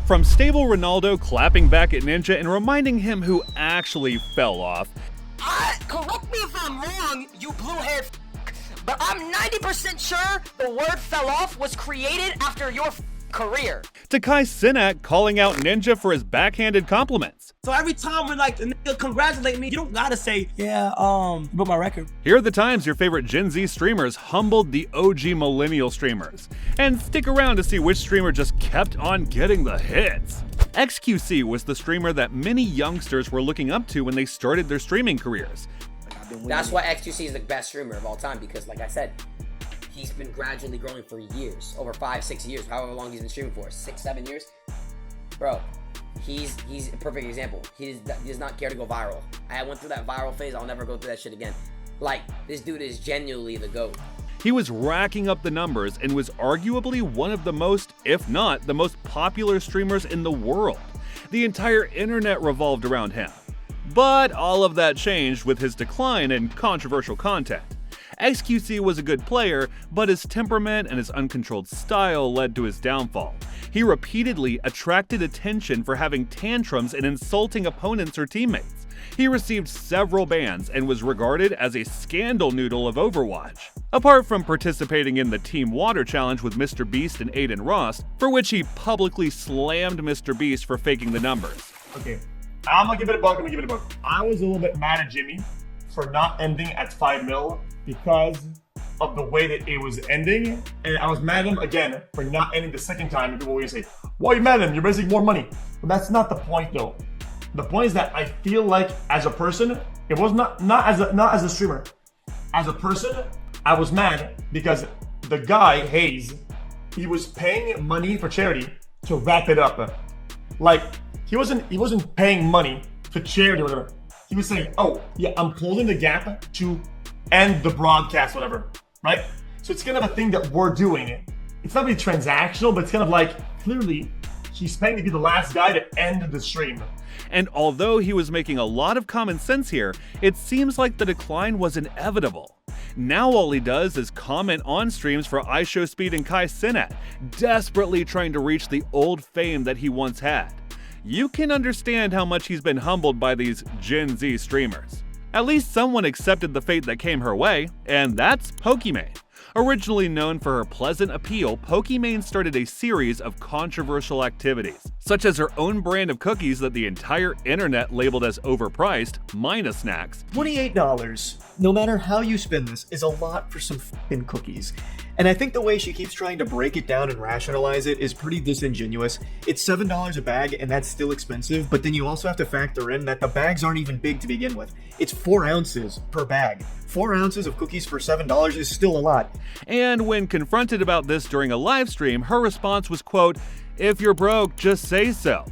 From Stable Ronaldo clapping back at Ninja and reminding him who actually fell off, correct me if I'm wrong, you blue-haired but I'm 90% sure the word fell off was created after your career. to Kai Cenat calling out Ninja for his backhanded compliments. So every time when like the nigga congratulate me, you don't gotta say, yeah, you broke my record. Here are the times your favorite Gen Z streamers humbled the OG Millennial streamers. And stick around to see which streamer just kept on getting the hits. XQC was the streamer that many youngsters were looking up to when they started their streaming careers. That's why XQC is the best streamer of all time, because like I said, he's been gradually growing for years, over 5-6 years, however long he's been streaming for, 6-7 years. Bro, he's a perfect example. He does not care to go viral. I went through that viral phase. I'll never go through that shit again. Like, this dude is genuinely the GOAT. He was racking up the numbers and was arguably one of the most, if not the most popular streamers in the world. The entire internet revolved around him. But all of that changed with his decline in controversial content. XQC was a good player, but his temperament and his uncontrolled style led to his downfall. He repeatedly attracted attention for having tantrums and insulting opponents or teammates. He received several bans and was regarded as a scandal noodle of Overwatch. Apart from participating in the Team Water Challenge with Mr. Beast and Aiden Ross, for which he publicly slammed Mr. Beast for faking the numbers. Okay, I'm gonna give it a buck, I was a little bit mad at Jimmy for not ending at 5 mil because of the way that it was ending. And I was mad at him again for not ending the second time. And people will say, why are you mad at him? You're raising more money. But that's not the point though. The point is that I feel like as a person, it was not as a streamer. As a person, I was mad because the guy, Hayes, he was paying money for charity to wrap it up. Like, he wasn't paying money to charity or whatever. He was saying, oh, yeah, I'm closing the gap to end the broadcast, whatever, right? So it's kind of a thing that we're doing. It's not really transactional, but it's kind of like, clearly, he's paying to be the last guy to end the stream. And although he was making a lot of common sense here, it seems like the decline was inevitable. Now all he does is comment on streams for iShowSpeed and Kai Cenat, desperately trying to reach the old fame that he once had. You can understand how much he's been humbled by these Gen Z streamers. At least someone accepted the fate that came her way, and that's Pokimane. Originally known for her pleasant appeal, Pokimane started a series of controversial activities, such as her own brand of cookies that the entire internet labeled as overpriced, Mina snacks. $28, no matter how you spend this, is a lot for some f***ing cookies. And I think the way she keeps trying to break it down and rationalize it is pretty disingenuous. It's $7 a bag, and that's still expensive, but then you also have to factor in that the bags aren't even big to begin with. It's 4 ounces per bag. 4 ounces of cookies for $7 is still a lot. And when confronted about this during a live stream, her response was, quote, "If you're broke, just say so."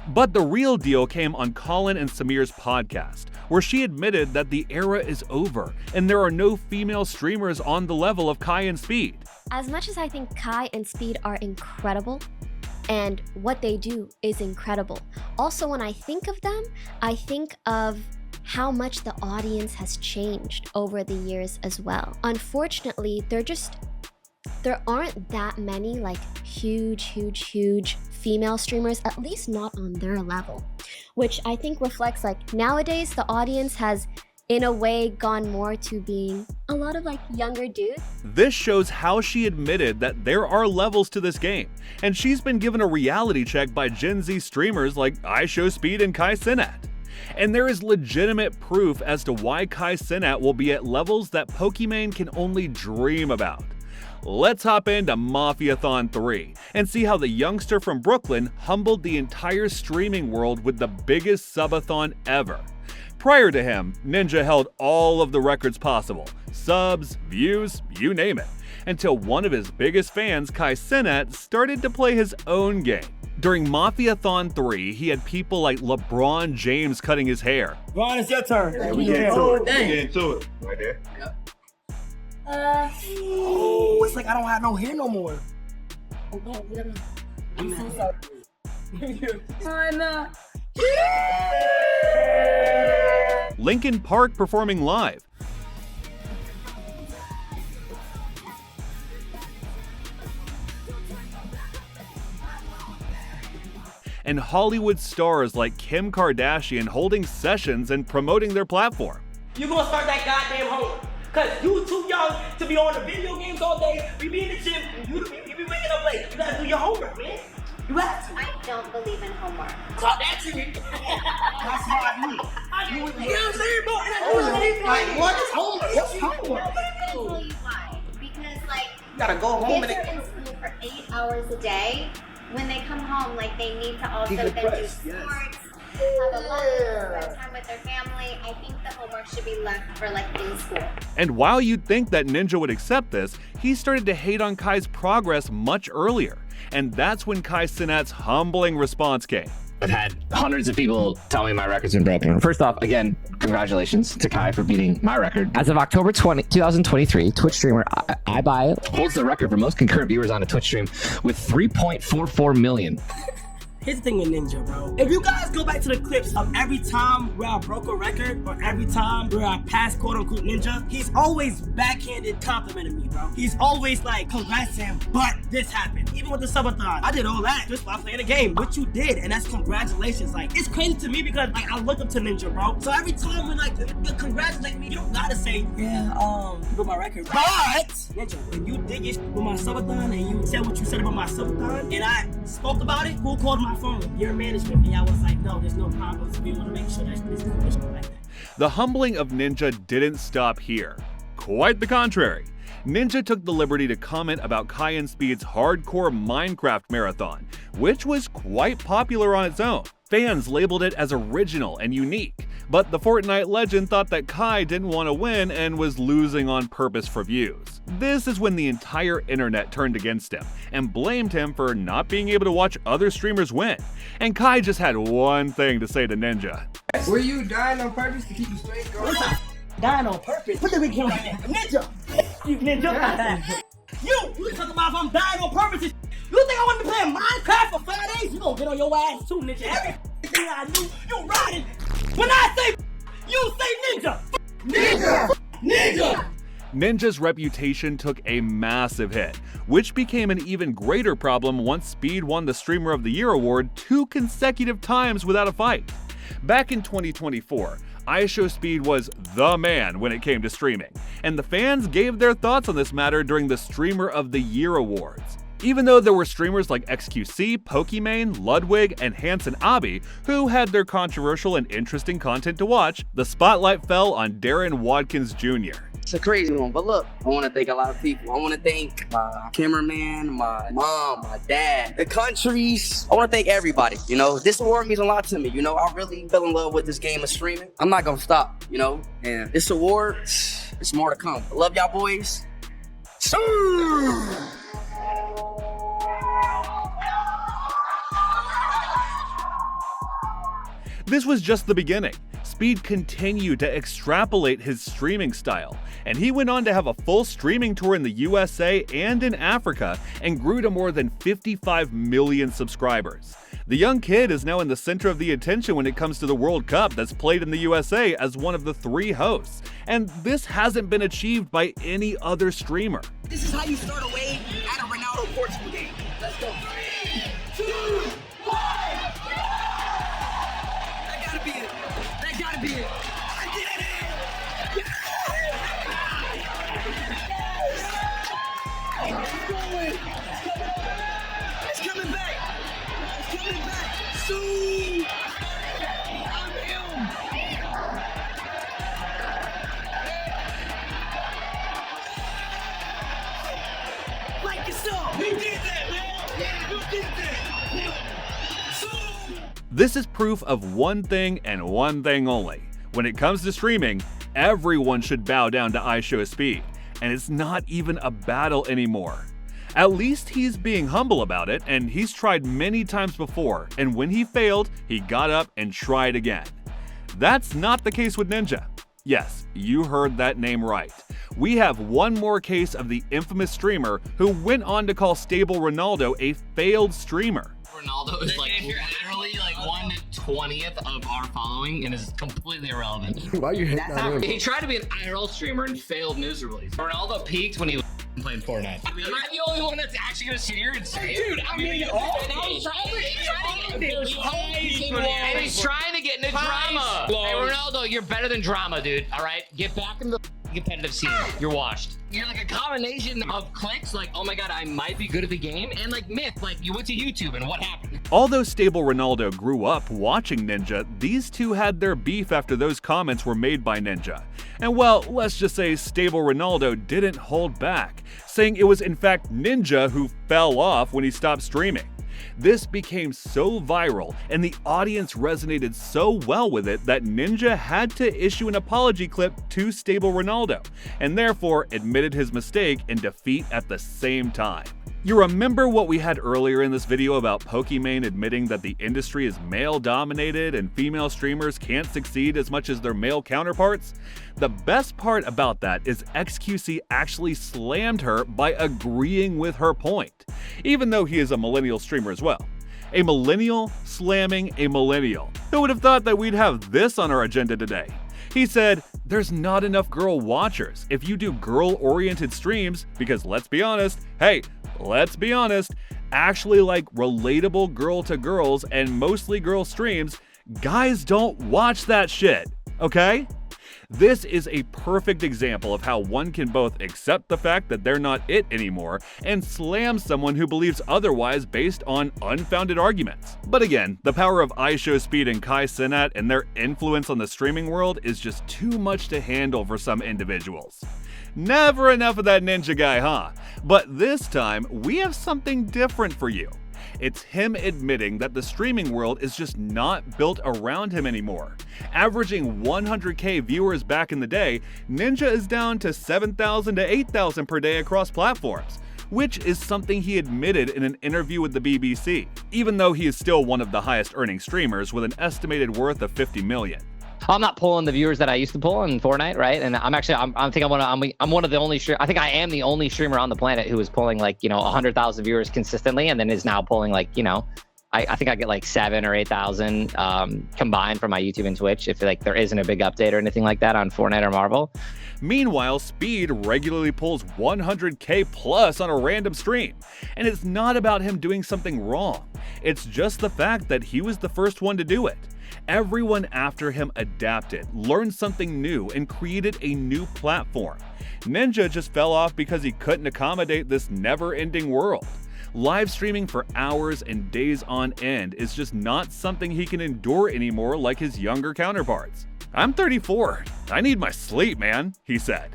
But the real deal came on Colin and Samir's podcast, where she admitted that the era is over and there are no female streamers on the level of Kai and Speed. As much as I think Kai and Speed are incredible, and what they do is incredible, also when I think of them, I think of how much the audience has changed over the years as well. Unfortunately, there aren't that many like huge female streamers, at least not on their level, which I think reflects like nowadays the audience has in a way gone more to being a lot of like younger dudes. This shows how she admitted that there are levels to this game, and she's been given a reality check by Gen Z streamers like iShowSpeed and Kai Cenat. And there is legitimate proof as to why Kai Cenat will be at levels that Pokimane can only dream about. Let's hop into Mafiathon 3 and see how the youngster from Brooklyn humbled the entire streaming world with the biggest subathon ever. Prior to him, Ninja held all of the records possible, subs, views, you name it, until one of his biggest fans, Kai Cenat, started to play his own game. During Mafiathon 3, he had people like LeBron James cutting his hair. Ron, it's your turn. Yeah, we get into it. Right there. Yep. Oh, it's like I don't have no hair no more. I'm so sorry. Linkin Park performing live. and Hollywood stars like Kim Kardashian holding sessions and promoting their platform. You gonna start that goddamn homework. Cause you too young to be on the video games all day. We be in the gym, you be waking up late. You gotta do your homework, man. You have to. I don't believe in homework. Talk that to me. That's what I mean. You know what I'm saying, bro? Like, what is homework? What's homework? I'm gonna tell you why. Because, like, You gotta go home kids and are in school for 8 hours a day. When they come home, like, they need to also then do Decompress, sports, yes. have a lunch, spend time with their family. I think the homework should be left for, like, in school. And while you'd think that Ninja would accept this, he started to hate on Kai's progress much earlier. And that's when Kai Cenat's humbling response came. I've had hundreds of people tell me my record's been broken. First off, again, congratulations to Kai for beating my record. As of October 2023, Twitch streamer iBuy holds the record for most concurrent viewers on a Twitch stream with 3.44 million. Here's the thing with Ninja, bro. If you guys go back to the clips of every time where I broke a record or every time where I passed quote-unquote Ninja, he's always backhanded complimenting me, bro. He's always like, congrats Sam, but this happened. Even with the subathon, I did all that just by playing the game. What you did, and that's congratulations. Like, it's crazy to me because like I look up to Ninja, bro. So every time when like you congratulate me, you don't gotta say, yeah, you broke my record. But Ninja, when you did it with my subathon and you said what you said about my subathon, and I spoke about it, who called my phone? Your management. And I was like, no, there's no problems. We want to make sure that this is like that. The humbling of Ninja didn't stop here. Quite the contrary. Ninja took the liberty to comment about Kai and Speed's hardcore Minecraft marathon, which was quite popular on its own. Fans labeled it as original and unique, but the Fortnite legend thought that Kai didn't want to win and was losing on purpose for views. This is when the entire internet turned against him and blamed him for not being able to watch other streamers win. And Kai just had one thing to say to Ninja. Were you dying on purpose to keep you straight, girl? Dying on purpose. Put the big camera right there. Ninja! You Ninja! You talking about if I'm dying on purpose? You think I want to be playing Minecraft for 5 days? You gonna get on your ass too, Ninja. Everything I do, you riding. When I say, you say Ninja. Ninja. Ninja. Ninja's reputation took a massive hit, which became an even greater problem once Speed won the Streamer of the Year award 2 consecutive times without a fight. Back in 2024, iShowSpeed was the man when it came to streaming, and the fans gave their thoughts on this matter during the Streamer of the Year awards. Even though there were streamers like XQC, Pokimane, Ludwig, and Hanson Abi who had their controversial and interesting content to watch, the spotlight fell on Darren Watkins Jr. It's a crazy one, but look, I want to thank a lot of people. I want to thank my cameraman, my mom, my dad, the countries. I want to thank everybody. You know, this award means a lot to me. You know, I really fell in love with this game of streaming. I'm not going to stop, you know, and this award, it's more to come. I love y'all boys. This was just the beginning. Speed continued to extrapolate his streaming style, and he went on to have a full streaming tour in the USA and in Africa and grew to more than 55 million subscribers. The young kid is now in the center of the attention when it comes to the World Cup that's played in the USA as one of the 3 hosts, and this hasn't been achieved by any other streamer. This is how you start a wave at a Ronaldo Portugal game. Let's go. 3, 2, 1. That gotta be it. That gotta be it. I did it. It's going. It's coming back. It's coming back. Soon. I'm him. Like it's up. We did that, man. Yeah, we did that. Soon. This is proof of one thing and one thing only. When it comes to streaming, everyone should bow down to iShowSpeed, and it's not even a battle anymore. At least he's being humble about it, and he's tried many times before, and when he failed, he got up and tried again. That's not the case with Ninja. Yes, you heard that name right. We have one more case of the infamous streamer who went on to call Stable Ronaldo a failed streamer. Ronaldo is like literally like 1/20th of our following and is completely irrelevant. Why are you hitting on him? He tried to be an IRL streamer and failed miserably. Ronaldo peaked when he was playing Fortnite. Am I the only one that's actually gonna sit here and say it? Dude, I mean, and he's trying to get into drama. Hey, Ronaldo, you're better than drama, dude. All right, get back in the competitive scene. You're washed. You're like a combination of clicks, like, oh my god, I might be good at the game, and like myth, like you went to YouTube and what happened? Although Stable Ronaldo grew up watching Ninja, these two had their beef after those comments were made by Ninja. And well, let's just say Stable Ronaldo didn't hold back, saying it was in fact Ninja who fell off when he stopped streaming. This became so viral and the audience resonated so well with it that Ninja had to issue an apology clip to Stable Ronaldo, and therefore admitted his mistake and defeat at the same time. You remember what we had earlier in this video about Pokimane admitting that the industry is male-dominated and female streamers can't succeed as much as their male counterparts? The best part about that is XQC actually slammed her by agreeing with her point, even though he is a millennial streamer as well. A millennial slamming a millennial. Who would have thought that we'd have this on our agenda today? He said, there's not enough girl watchers. If you do girl-oriented streams, because let's be honest, actually like relatable girl-to-girls and mostly girl streams, guys don't watch that shit, okay? This is a perfect example of how one can both accept the fact that they're not it anymore and slam someone who believes otherwise based on unfounded arguments. But again, the power of iShowSpeed and Kai Cenat and their influence on the streaming world is just too much to handle for some individuals. Never enough of that Ninja guy, huh? But this time, we have something different for you. It's him admitting that the streaming world is just not built around him anymore. Averaging 100k viewers back in the day, Ninja is down to 7,000 to 8,000 per day across platforms, which is something he admitted in an interview with the BBC, even though he is still one of the highest earning streamers with an estimated worth of 50 million. I'm not pulling the viewers that I used to pull in Fortnite, right? And I'm one of the only I think I am the only streamer on the planet who is pulling like, 100,000 viewers consistently, and then is now pulling like, I think I get like 7,000 or 8,000 combined from my YouTube and Twitch if like there isn't a big update or anything like that on Fortnite or Marvel. Meanwhile, Speed regularly pulls 100k plus on a random stream, and it's not about him doing something wrong. It's just the fact that he was the first one to do it. Everyone after him adapted, learned something new, and created a new platform. Ninja just fell off because he couldn't accommodate this never-ending world. Live streaming for hours and days on end is just not something he can endure anymore like his younger counterparts. I'm 34. I need my sleep, man, he said.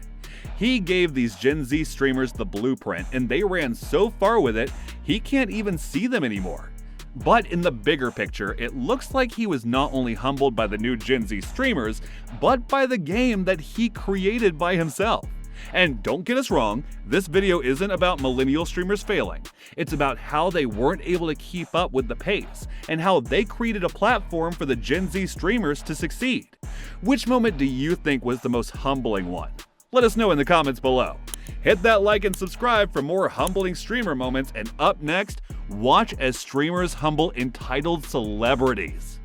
He gave these Gen Z streamers the blueprint, and they ran so far with it, he can't even see them anymore. But in the bigger picture, it looks like he was not only humbled by the new Gen Z streamers, but by the game that he created by himself. And don't get us wrong, this video isn't about millennial streamers failing. It's about how they weren't able to keep up with the pace, and how they created a platform for the Gen Z streamers to succeed. Which moment do you think was the most humbling one? Let us know in the comments below. Hit that like and subscribe for more humbling streamer moments, and up next, watch as streamers humble entitled celebrities.